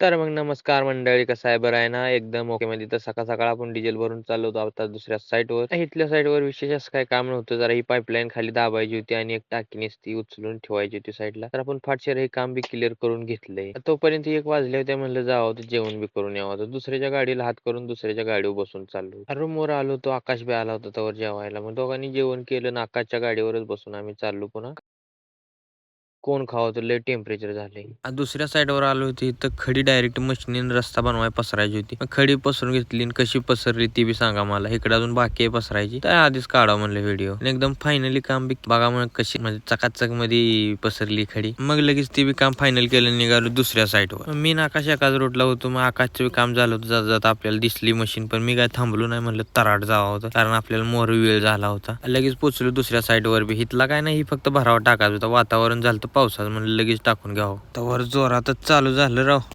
तर मग नमस्कार मंडळी, कसं आहे? बरं आहे ना? एकदम ओके मध्ये. तर सकाळ सकाळ आपण डिझेल भरून चाललो होतो आता दुसऱ्या साईटवर. इथल्या साईटवर विशेष असं काही काम नव्हतं. जरा ही पाईपलाईन खाली दाबायची होती आणि एक टाकी नुसती उचलून ठेवायची होती साईडला. तर आपण फाटशेर हे काम बी क्लिअर करून घेतलंय. तोपर्यंत 1 वाजले होते, म्हणलं जावं तर जेवण बी करून यावं. तर दुसऱ्याच्या गाडीला हात करून दुसऱ्याच्या गाडीवर बसून चाललो. रूमवर आलो होतो, आकाश बी आला होता तोवर जेवायला. मग दोघांनी जेवण केलं आणि आकाशच्या गाडीवरच बसून आम्ही चाललो पुन्हा. कोण खावं, तर लय टेम्परेचर झालंय. दुसऱ्या साईडवर आलो होती तर खडी डायरेक्ट मशिनीने रस्ता बनवाय पसरायची होती. मग खडी पसरून घेतली आणि कशी पसरली ती बी सांगा मला. इकडे अजून बाकी आहे पसरायची. तर आधीच काढा म्हणलं व्हिडिओ. आणि एकदम फायनली काम बी बघा मग कशी म्हणजे चकाचक मध्ये पसरली खडी. मग लगेच ती बी काम फायनल केलं, निघालो दुसऱ्या साईडवर. मी आणि आकाश एकाच रोडला होतो. मग आकाशचं बी काम झालं होतं. जात जात आपल्याला दिसली मशीन, पण मी काय थांबलो नाही, म्हणलं तराट जावं होतं, कारण आपल्याला मोर वेळ झाला होता. लगेच पोचलो दुसऱ्या साईडवर बी. हिथला काय नाही, फक्त भरावा टाकायचा होता. वातावरण झालं पावसाचं, म्हणलं लगेच टाकून घ्यावं. तर वर जोरातच चालू झालं राव.